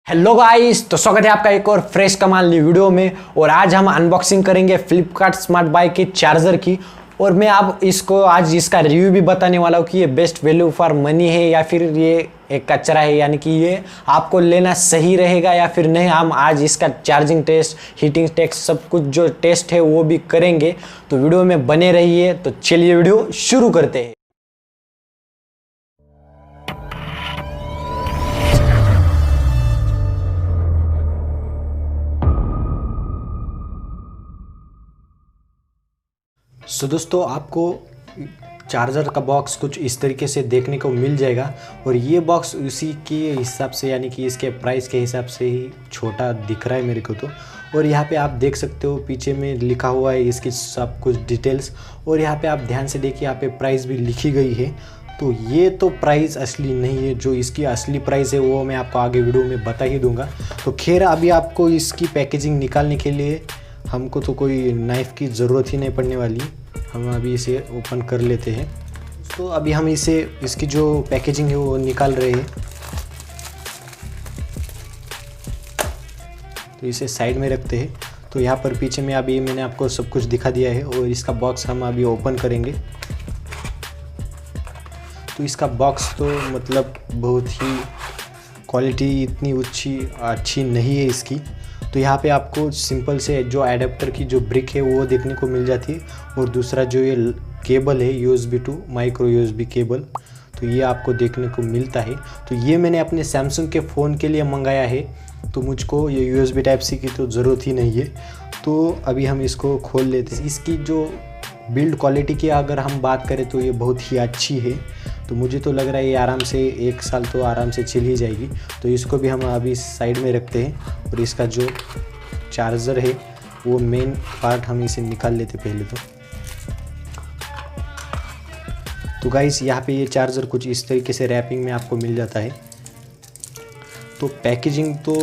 Hello guys, तो स्वागत है आपका एक और फ्रेश कमाल न्यू वीडियो में। और आज हम अनबॉक्सिंग करेंगे फ्लिपकार्ट स्मार्ट बाय के चार्जर की। और मैं आप इसको आज इसका रिव्यू भी बताने वाला हूँ कि ये बेस्ट वैल्यू फॉर मनी है या फिर ये एक कचरा है, यानी कि ये आपको लेना सही रहेगा या फिर नहीं। हम आज इसका चार्जिंग टेस्ट, हीटिंग टेस्ट, सब कुछ जो टेस्ट है वो भी करेंगे। तो वीडियो में बने रहिए। तो चलिए वीडियो शुरू करते हैं। सो दोस्तों, आपको चार्जर का बॉक्स कुछ इस तरीके से देखने को मिल जाएगा। और ये बॉक्स उसी के हिसाब से, यानी कि इसके प्राइस के हिसाब से ही छोटा दिख रहा है मेरे को तो। और यहाँ पे आप देख सकते हो पीछे में लिखा हुआ है इसकी सब कुछ डिटेल्स। और यहाँ पे आप ध्यान से देखिए, यहाँ पे प्राइस भी लिखी गई है। तो ये तो प्राइस असली नहीं है, जो इसकी असली प्राइस है वो मैं आपको आगे वीडियो में बता ही दूंगा। तो खैर, अभी आपको इसकी पैकेजिंग निकालने के लिए हमको तो कोई नाइफ़ की ज़रूरत ही नहीं पड़ने वाली। हम अभी इसे ओपन कर लेते हैं। तो अभी हम इसकी जो पैकेजिंग है वो निकाल रहे हैं। तो इसे साइड में रखते हैं। तो यहाँ पर पीछे में अभी मैंने आपको सब कुछ दिखा दिया है। और इसका बॉक्स हम अभी ओपन करेंगे। तो इसका बॉक्स तो मतलब बहुत ही क्वालिटी इतनी अच्छी नहीं है इसकी। तो यहाँ पे आपको सिंपल से जो एडेप्टर की जो ब्रिक है वो देखने को मिल जाती है। और दूसरा जो ये केबल है USB to micro USB cable, तो ये आपको देखने को मिलता है। तो ये मैंने अपने सैमसंग के फ़ोन के लिए मंगाया है। तो मुझको ये USB टाइप सी की तो ज़रूरत ही नहीं है। तो अभी हम इसको खोल लेते हैं। इसकी जो बिल्ड क्वालिटी की अगर हम बात करें तो ये बहुत ही अच्छी है। तो मुझे तो लग रहा है ये आराम से 1 साल तो आराम से चल ही जाएगी। तो इसको भी हम अभी साइड में रखते हैं। और इसका जो चार्जर है वो मेन पार्ट हम इसे निकाल लेते पहले तो गाइस, यहाँ पे ये चार्जर कुछ इस तरीके से रैपिंग में आपको मिल जाता है। तो पैकेजिंग तो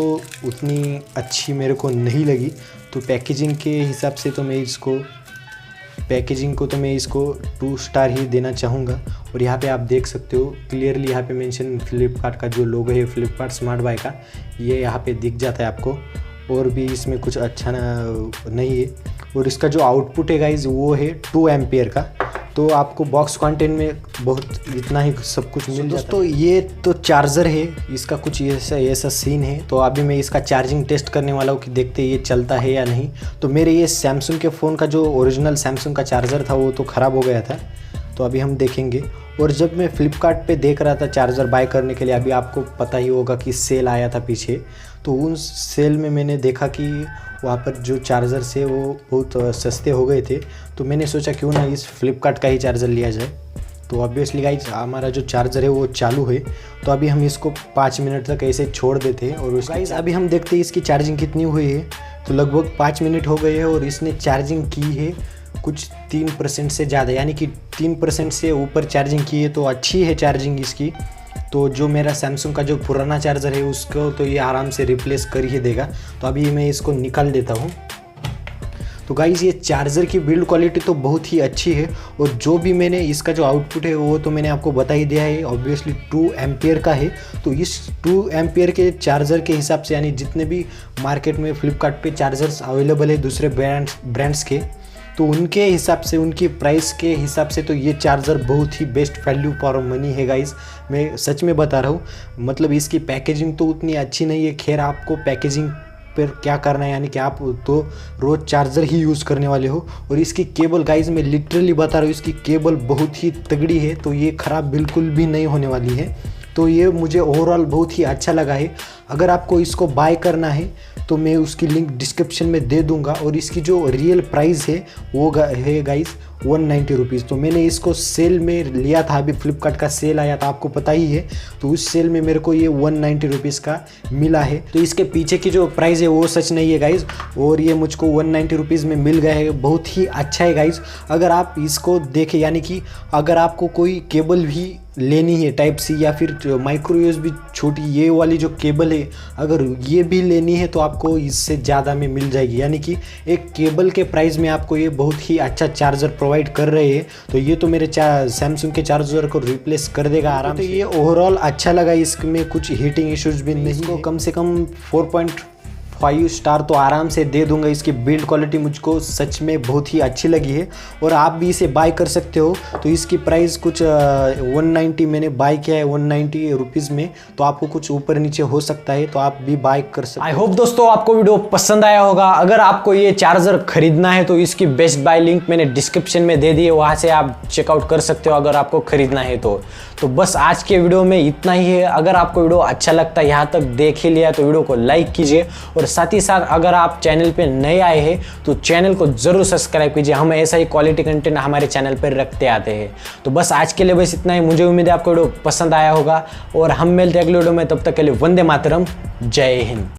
उतनी अच्छी मेरे को नहीं लगी। तो पैकेजिंग के हिसाब से तो मैं इसको 2 स्टार ही देना चाहूँगा। और यहाँ पे आप देख सकते हो क्लियरली, यहाँ पे मेंशन फ्लिपकार्ट का जो लोगो है फ्लिपकार्ट स्मार्ट बाय का, ये यहाँ पे दिख जाता है आपको। और भी इसमें कुछ अच्छा नहीं है। और इसका जो आउटपुट है गाइज वो है 2 एम्पियर का। तो आपको बॉक्स कंटेंट में बहुत इतना ही सब कुछ मिल जाता है। दोस्तों, ये तो चार्जर है, इसका कुछ ऐसा सीन है। तो अभी मैं इसका चार्जिंग टेस्ट करने वाला हूँ कि देखते ये चलता है या नहीं। तो मेरे ये सैमसंग के फ़ोन का जो ओरिजिनल सैमसंग का चार्जर था वो तो ख़राब हो गया था। तो अभी हम देखेंगे। और जब मैं फ्लिपकार्ट पे देख रहा था चार्जर बाय करने के लिए, अभी आपको पता ही होगा कि सेल आया था पीछे। तो उन सेल में मैंने देखा कि वहाँ पर जो चार्जर से वो बहुत सस्ते हो गए थे। तो मैंने सोचा क्यों ना इस फ्लिपकार्ट का ही चार्जर लिया जाए। तो ऑब्वियसली गाइस, हमारा जो चार्जर है वो चालू है। तो अभी हम इसको 5 मिनट तक ऐसे छोड़ देते हैं। और गाइस, अभी हम देखते हैं इसकी चार्जिंग कितनी हुई है। तो लगभग 5 मिनट हो गए हैं और इसने चार्जिंग की है कुछ 3% से ज़्यादा, यानी कि 3% से ऊपर चार्जिंग की है। तो अच्छी है चार्जिंग इसकी। तो जो मेरा सैमसंग का जो पुराना चार्जर है उसको तो ये आराम से रिप्लेस कर ही देगा। तो अभी मैं इसको निकाल देता हूँ। तो गाइस, ये चार्जर की बिल्ड क्वालिटी तो बहुत ही अच्छी है। और जो भी मैंने इसका जो आउटपुट है वो तो मैंने आपको बता ही दिया है। ऑब्वियसली 2 एम्पियर का है। तो इस 2 एम्पियर के चार्जर के हिसाब से, यानी जितने भी मार्केट में फ्लिपकार्ट पे चार्जर्स अवेलेबल है दूसरे ब्रांड्स के, तो उनके हिसाब से, उनकी प्राइस के हिसाब से तो ये चार्जर बहुत ही बेस्ट वैल्यू फॉर मनी है गाइस। मैं सच में बता रहा हूँ। मतलब इसकी पैकेजिंग तो उतनी अच्छी नहीं है। खैर, आपको पैकेजिंग पर क्या करना है, यानी कि आप तो रोज़ चार्जर ही यूज़ करने वाले हो। और इसकी केबल गाइस, मैं लिटरली बता रहा हूँ, इसकी केबल बहुत ही तगड़ी है। तो ये ख़राब बिल्कुल भी नहीं होने वाली है। तो ये मुझे ओवरऑल बहुत ही अच्छा लगा है। अगर आपको इसको बाय करना है तो मैं उसकी लिंक डिस्क्रिप्शन में दे दूंगा। और इसकी जो रियल प्राइस है वो है गाइस 190 रुपीज़। तो मैंने इसको सेल में लिया था, अभी फ्लिपकार्ट का सेल आया था, आपको पता ही है। तो उस सेल में मेरे को ये 190 रुपीज़ का मिला है। तो इसके पीछे की जो प्राइस है वो सच नहीं है गाइज। और ये मुझको 190 रुपीज़ में मिल गया है। बहुत ही अच्छा है गाइज। अगर आप इसको देखें, यानी कि अगर आपको कोई केबल भी लेनी है टाइप सी या फिर माइक्रो यूएसबी छोटी ये वाली जो केबल है, अगर ये भी लेनी है तो आपको इससे ज़्यादा में मिल जाएगी। यानी कि एक केबल के प्राइस में आपको ये बहुत ही अच्छा चार्जर प्रोवाइड कर रहे हैं। तो ये तो मेरे सैमसंग के चार्जर को रिप्लेस कर देगा आराम से। ये ओवरऑल अच्छा लगा, इसमें कुछ हीटिंग इश्यूज भी नहीं। इसको कम से कम 4.5 स्टार तो आराम से दे दूंगा। इसकी बिल्ड क्वालिटी मुझको सच में बहुत ही अच्छी लगी है और आप भी इसे बाय कर सकते हो। तो इसकी प्राइस कुछ 190 मैंने बाय किया है 190 रुपीज़ में, तो आपको कुछ ऊपर नीचे हो सकता है, तो आप भी बाय कर सकते हो। आई होप दोस्तों आपको वीडियो पसंद आया होगा। अगर आपको ये चार्जर खरीदना है तो इसकी बेस्ट बाय लिंक मैंने डिस्क्रिप्शन में दे दी है, वहाँ से आप चेकआउट कर सकते हो अगर आपको खरीदना है तो बस आज के वीडियो में इतना ही है। अगर आपको वीडियो अच्छा लगता है, यहाँ तक देख ही लिया, तो वीडियो को लाइक कीजिए और साथ ही साथ अगर आप चैनल पे नए आए हैं तो चैनल को जरूर सब्सक्राइब कीजिए। हम ऐसा ही क्वालिटी कंटेंट हमारे चैनल पर रखते आते हैं। तो बस आज के लिए बस इतना ही। मुझे उम्मीद है आपको वीडियो पसंद आया होगा और हम मिलते हैं अगले वीडियो में। तब तक के लिए वंदे मातरम, जय हिंद।